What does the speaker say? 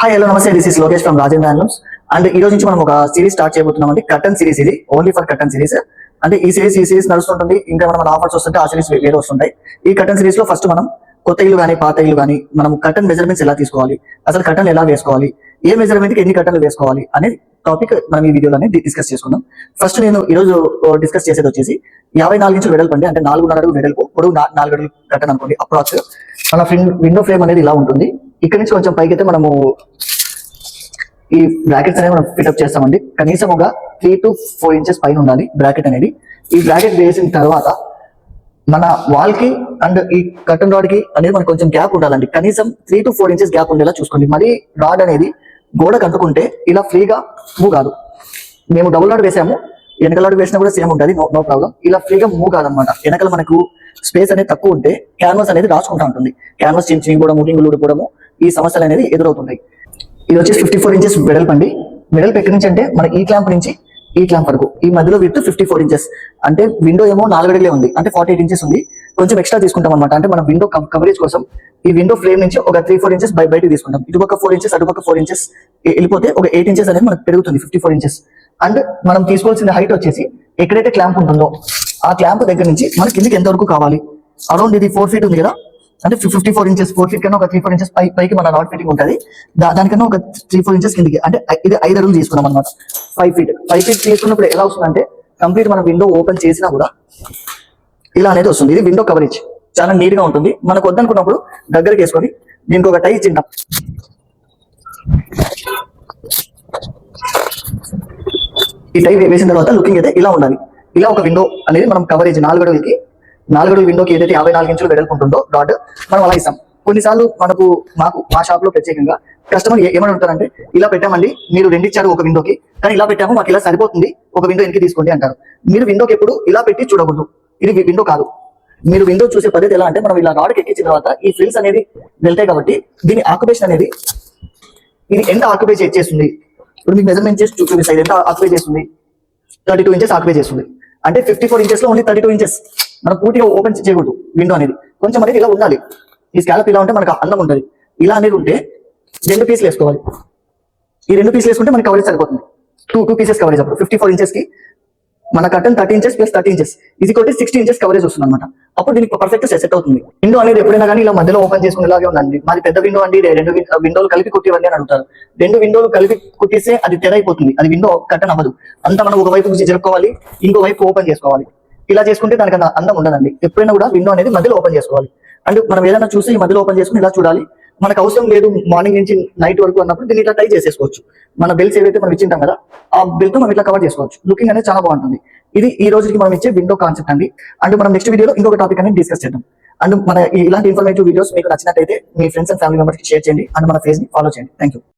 Hi hello నమస్తే, this is Lokesh from Rajendra handlooms. And ఈ రోజు నుంచి మనం ఒక సిరీస్ స్టార్ట్ చేయబోతున్నాం అండి. కర్టన్ సిరీస్, ఇది ఓన్లీ ఫర్ కర్టన్ సిరీస్. అంటే ఈ సిరీస్ నడుస్తుంటుంది. ఇంకా మన ఆఫర్స్ వస్తుంటే ఆ సిరీస్ వేరే వస్తుంటాయి. ఈ కర్టన్ సిరీస్ లో ఫస్ట్ మనం కొత్త ఇల్లు కానీ పాత ఇల్లు కానీ మనం కర్టన్ మెజర్మెంట్స్ ఎలా తీసుకోవాలి, అసలు కర్టన్ ఎలా వేసుకోవాలి, ఏ మెజర్మెంట్ కి ఎన్ని కర్టన్లు వేసుకోవాలి అనే టాపిక్ మనం ఈ వీడియోలో డిస్కస్ చేసుకుందాం. ఫస్ట్ నేను ఈ రోజు డిస్కస్ చేసేది వచ్చేసి 54 ఇంచులు వెడల్పు అండి. అంటే 4.5 అడుగు వెడల్పు, పొడవు 4 అడుగులు కర్టన్ అనుకోండి. అప్రాక్స్ మన విండో ఫ్రేమ్ అనేది ఇలా ఉంటుంది. ఇక్కడ నుంచి కొంచెం పైకి అయితే మనము ఈ బ్రాకెట్స్ అనేవి మనం ఫిట్అప్ చేస్తామండి. కనీసం ఒక 3 to 4 ఇంచెస్ పైన ఉండాలి బ్రాకెట్ అనేది. ఈ బ్రాకెట్ వేసిన తర్వాత మన వాల్ కి అండ్ ఈ కర్టన్ రాడ్ కి అనేది మనకు కొంచెం గ్యాప్ ఉండాలండి. కనీసం 3 to 4 ఇంచెస్ గ్యాప్ ఉండేలా చూసుకోండి. మరి రాడ్ అనేది గోడ కట్టుకుంటే ఇలా ఫ్రీగా మూవ్ కాదు. మేము డబుల్ రాడ్ వేసాము, వెనకల రాడ్ వేసినా కూడా సేమ్ ఉంటుంది, నో ప్రాబ్లం. ఇలా ఫ్రీగా మూవ్ కాదనమాట. వెనకల మనకు స్పేస్ అనేది తక్కువ ఉంటే క్యాన్వాస్ అనేది రాసుకుంటా ఉంటుంది. క్యాన్వాస్ చినిగిపోవడము, రింగులు ఊడిపోవడము, ఈ సమస్యలు అనేది ఎదురవుతున్నాయి. ఇది వచ్చేసి 54 ఇంచెస్ వెడల్పు అండి. వెడల్పు ఎక్కడి నుంచి అంటే మన ఈ క్లాంప్ నుంచి ఈ క్లాంప్ వరకు, ఈ మధ్యలో విత్ 54 ఇంచెస్. అంటే విండో ఏమో 4 అడుగులే ఉంది, అంటే 48 ఇంచెస్ ఉంది. కొంచెం ఎక్స్ట్రా తీసుకుంటాం అనమాట. అంటే మన విండో కవరేజ్ కోసం ఈ విండో ఫ్రేమ్ నుంచి ఒక 3-4 ఇంచెస్ బయటకి తీసుకుంటాం. ఇటుపక్క 4 ఇంచెస్, అటుపక్క 4 ఇంచెస్ వెళ్ళిపోతే ఒక 8 ఇంచెస్ అనేది మనకు పెరుగుతుంది, 54 ఇంచెస్. అండ్ మనం తీసుకోవాల్సిన హైట్ వచ్చేసి ఎక్కడైతే క్లాంప్ ఉంటుందో ఆ క్లాంప్ దగ్గర నుంచి మన కిందకి ఎంత వరకు కావాలి, అరౌండ్ ఇది 4 ఫీట్ ఉంది కదా, అంటే 54 ఇంచెస్. 4 ఫీట్ కన్నా ఒక 3-4 ఇంచెస్ పైకి మన రాడ్ ఫిట్టింగ్ ఉంటుంది. దానికన్నా ఒక 3-4 ఇంచెస్ కిందికి, అంటే ఇది 5 అడుగులు తీసుకున్నాం అనమాట. 5 ఫీట్ తీసుకున్నప్పుడు ఎలా వస్తుందంటే కంప్లీట్ మన విండో ఓపెన్ చేసినా కూడా ఇలా అనేది వస్తుంది. ఇది విండో కవరేజ్ చాలా నీట్ గా ఉంటుంది. మనకు వద్దనుకున్నప్పుడు దగ్గరికి వేసుకొని దీనికి ఒక టై ఇచ్చింటాం. ఈ టై వేసిన తర్వాత లుకింగ్ అయితే ఇలా ఉండాలి. ఇలా ఒక విండో అనేది మనం కవరేజ్ 4 అడుగుల విండోకి ఏదైతే 54 ఇంచులు వెడల్పు ఉంటుందో రాడ్ మనం అలా ఇస్తాం. కొన్నిసార్లు మా షాప్ లో ప్రత్యేకంగా కస్టమర్ ఏమని ఉంటారంటే, ఇలా పెట్టామండి, మీరు 2 ఇచ్చారు ఒక విండోకి, కానీ ఇలా పెట్టాము, మాకు ఇలా సరిపోతుంది, ఒక విండో వెనక్కి తీసుకోండి అంటారు. మీరు విండోకి ఎప్పుడు ఇలా పెట్టి చూడకూడదు. ఇది విండో కాదు. మీరు విండో చూసే పద్ధతి ఎలా అంటే, మనం ఇలా రాడ్కి ఎక్కించిన తర్వాత ఈ ఫ్రిల్స్ అనేది వెళ్తాయి కాబట్టి దీని ఆక్యుపేషన్ అనేది ఇది ఎంత ఆక్యుపై చేస్తుంది. ఇప్పుడు మీకు మెజర్మెంట్ చేసి చూపిస్తాయి ఎంత ఆక్యుపై చేస్తుంది. 32 ఇంచెస్ ఆక్యుపై చేస్తుంది. అంటే 54 ఇంచెస్ లో ఓన్లీ 32 ఇంచెస్ మనం పూర్తిగా ఓపెన్ చేయకూడదు. విండో అనేది కొంచెం అనేది ఇలా ఉండాలి. ఈ స్కాలప్ ఇలా ఉంటే మనకు అందం ఉంటుంది. ఇలా అనేది ఉంటే 2 పీసులు వేసుకోవాలి. ఈ 2 పీసులు వేసుకుంటే మనకి కవరేజ్ సరిపోతుంది. 2 పీసెస్ కవరేజ్. అప్పుడు 54 ఇంచెస్ కి మన కర్టన్ 30 ఇంచెస్ ప్లస్ 30 ఇంచెస్ ఇది కొట్టి 60 ఇంచెస్ కవరేజ్ వస్తుంది అనమాట. అప్పుడు దీనికి పర్ఫెక్ట్ సెట్ అవుతుంది. విండో అనేది ఎప్పుడైనా కానీ ఇలా మధ్యలో ఓపెన్ చేసుకునేలాగే ఉందండి. మాది పెద్ద విండో అండి, 2 విండోలు కలిపి కుట్టివ్వండి అని అడుగుతారు. 2 విండోలు కలిపి కుట్టిస్తే అది తెర అయిపోతుంది, అది విండో కర్టన్ అవ్వదు. అంతా మనం ఒక వైపు జరుపుకోవాలి, ఇంకో వైపు ఓపెన్ చేసుకోవాలి. ఇలా చేసుకుంటే దానికి అందం ఉండదండి. ఎప్పుడైనా కూడా విండో అనేది మధ్యలో ఓపెన్ చేసుకోవాలి. అండ్ మనం ఏదైనా చూసి ఈ మధ్యలో ఓపెన్ చేసుకుని ఇలా చూడాలి. మనకు అవసరం లేదు మార్నింగ్ నుంచి నైట్ వరకు అన్నప్పుడు దీన్ని ఇట్లా టై చేసేసుకోవచ్చు. మన బెల్ట్స్ ఏవైతే మనం ఇచ్చింటాం కదా, ఆ బెల్ట్ మనం ఇట్లా కవర్ చేసుకోవచ్చు. లుకింగ్ అనేది చాలా బాగుంటుంది. ఇది ఈ రోజుకి మనం ఇచ్చే విండో కాన్సెప్ట్ అండి. అండ్ మనం నెక్స్ట్ వీడియోలో ఇంకొక టాపిక్ అనేది డిస్కస్ చేద్దాం. అండ్ మన ఇలాంటి ఇన్ఫర్మేటివ్ వీడియోస్ మీకు నచ్చినట్టయితే మీ ఫ్రెండ్స్ అండ్ ఫ్యామిలీ మెంబర్స్ కి షేర్ చేయండి. అండ్ మన పేజ్ ని ఫాలో చేయండి. Thank you.